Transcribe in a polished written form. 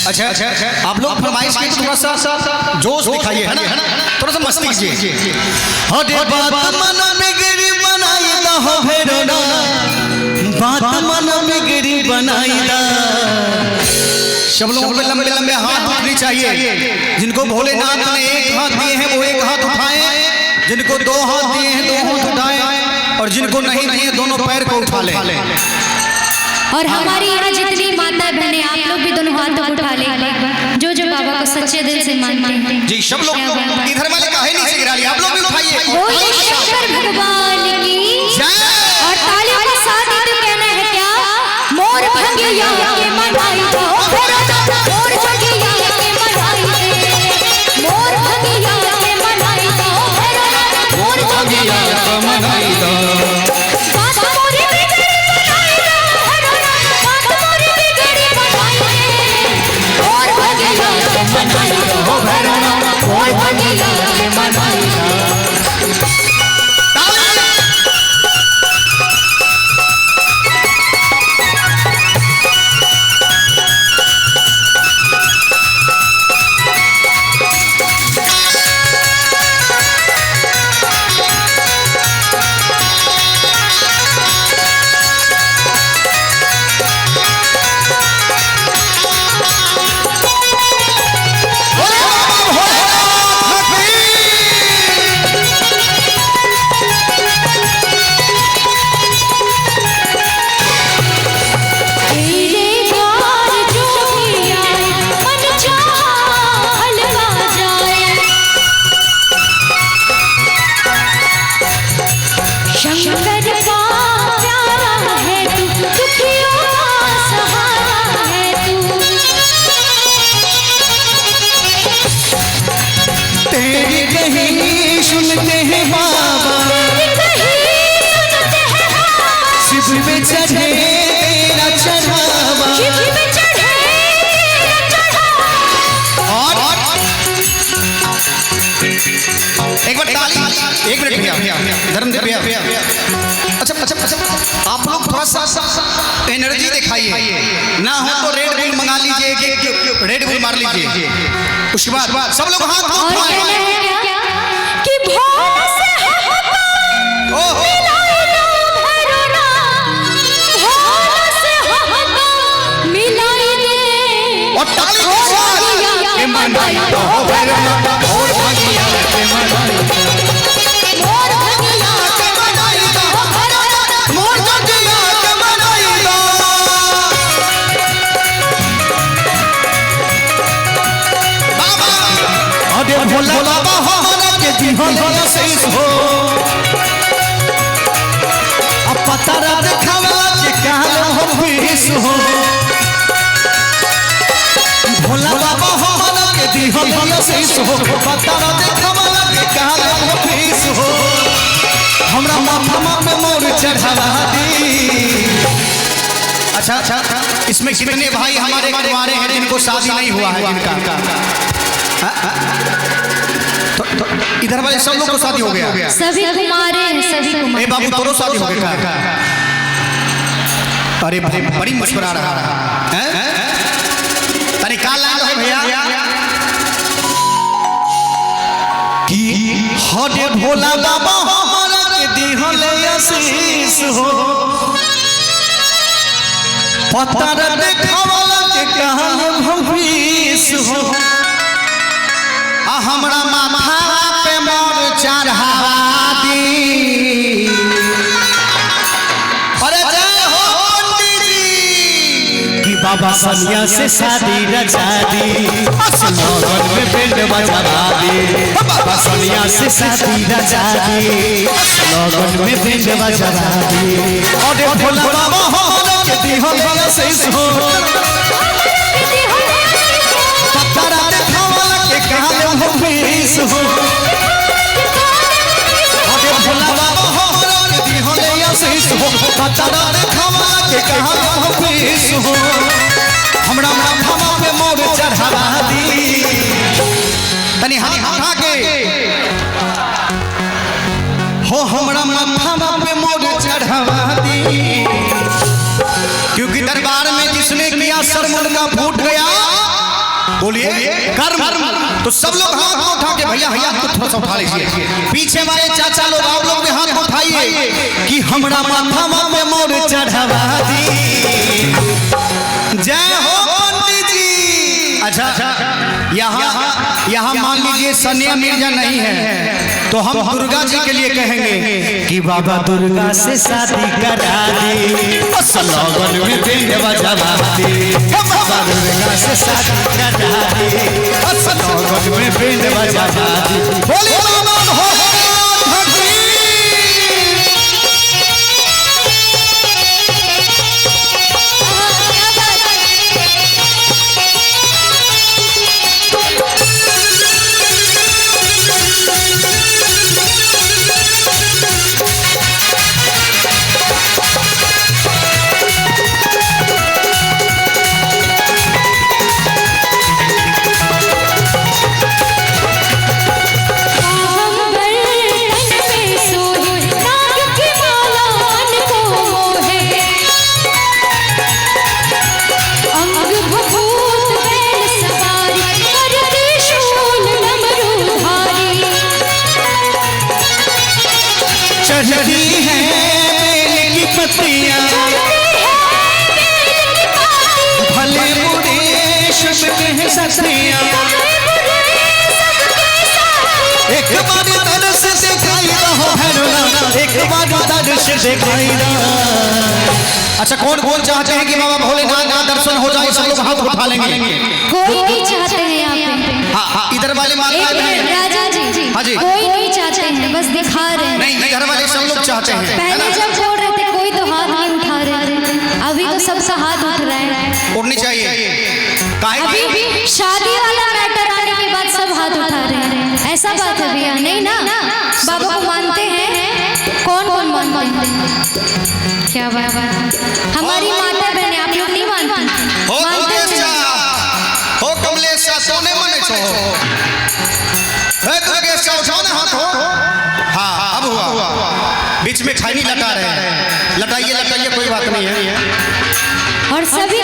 अच्छा आप लोग फरमाइश की थोड़ा सा जोश दिखाइए, है ना, थोड़ा सा मस्ती कीजिए। बात मन बिगड़ी बनाई दा हो भेरोना, बात मन बिगड़ी बनाई दा। सब लोगों को लंबे लंबे हाथ उठने चाहिए। जिनको भोलेनाथ ने एक हाथ दिए हैं वो एक हाथ उठाएं, जिनको दो हाथ दिए हैं दो हाथ उठाएं, और जिनको नहीं दिए दोनों पैर को उठा लें। और हमारी यहाँ जितनी माता बहनें आप लोग भी दोनों हाथ उठा लें, जो जो बाबा को सच्चे दिल से मानते हैं। जी सब लोग इधर वाले काहे नीचे गिरा लिया, आप लोग भी उठाइए। बोले शंकर भगवान की जय। और तालियों के साथ ही तो कहना है क्या, मोर भंगिया के मनाई दो, मोर भंगिया के मनाई दे, मोर भंगिया के मनाई दो, मोर भंगिया के मनाई दो। एक मिनट भैया, धर्मदेव भैया, अच्छा आप लोग थोड़ा सा एनर्जी दिखाइए, ना हो तो रेड बुल मंगा लीजिए, रेड बुल मार लीजिए। उसके बाद सब लोग हाथ उठाएं कि भोला से मिलाई दे, और ताली के साथ के मनाई दो भेरोना, मोर भंगिया के मनाई दो, मोर भंगिया के मनाई दो, मोर भंगिया के मनाई दो। बाबा अरे भोला बाबा हमारा के दिहल शेष हो, अब पतारा देखावा के काल हो विष हो। भोला बाबा हमारा के दिहल शेष हो, पतारा देखावा के काल हो विष हो। हमरा माथा में मोर चढ़ावा दी। अच्छा इसमें कितने भाई हमारे कुंवारे हैं जिनको शादी नहीं हुआ है, जिनका तो इधर वाले सब लोग को शादी हो गया? सभी कुमारे हैं, सभी कुमारे। ए बाबू तोरो शादी हो गया? अरे बड़ी मुस्कुरा रहा है, अरे का लाल है भैया कि हरे भोला बाबा हमारा के दिहल आशीष हो, पतारा देखावला के काल भविष्य हो। हमरा माथा पे मोर चढ़ावा दी। अरे जय हो पंडित जी कि बाबा सनिया से शादी रचा दी, लगन में बैंड बजा दी। बाबा सनिया से शादी रचा दी, लगन में बैंड बजा दी। अरे भोला बाबा हमारा के दिहल शेष हो, पतारा देखावला के काल भविष हो। अरे भोला बाबा हमारा के दिहल शेष हो, पतारा देखावला के काल भविष हो। हमरा माथा पे मोर चढ़ावा दी। तनी हाथ उठा के हो हमरा माथा पे मोर चढ़ावा दी। क्योंकि दरबार में जिसने किया सर मुंडका फूट गया, बोलिए कर्म। तो सब लोग हाथ को उठा के भैया भैया तो थोड़ा सा उठा लीजिए। पीछे हमारे चाचा लोग आप लोग भी हाथ को उठाइए कि हमरा माथा में मोर चढ़वा दी। जय हो पंडित जी। अच्छा यहाँ मान लीजिए सनिया मिर्जा नहीं है तो हम दुर्गा जी के लिए कहेंगे कि बाबा दुर्गा से शादी करा दी, लगन में बैंड बजवा दी। बाबा दुर्गा से शादी करा दी, लगन में बैंड बजवा दी। बोलिए बाबा भोलेनाथ की। चढ़ती है बेल की पत्तियां भले बुरे सब कह सत्रियां, एक बार दर्श दिखाई दो हरना, एक बार दर्श दिखाई दो। अच्छा कौन कौन चाहते हैं कि बाबा भोलेनाथ का दर्शन हो जाए? सब लोग हाथ उठा लेंगे। कोई नहीं चाहते हैं यहाँ पे। हाँ इधर वाले माता राजा जी हाँ जी कोई नहीं चाहते हैं, बस दिखा रहे हैं। नहीं इधर वाले सब लोग चाहते हैं। पहले जब बोल रहे थे कोई तो हाथ नहीं उठा रहे थे, अभी तो सबका हाथ उठ रहा है। उठनी चाहिए। काहे अभी भी शादी वाला मैटर आने के बाद सब हाथ उठा रहे हैं, ऐसा बात है भैया? नहीं ना, बाबा को मानते हैं? कौन कौन मानते हैं? क्या बात है? हमारी माता बहन आप लोग नहीं मानते? हो हो कमलेश सोने मने छो उठाओ ना हाथ हो। हाँ अब हुआ। बीच में खैनी लटा रहे हैं। लटाइए लटाइए कोई बात नहीं है। और सभी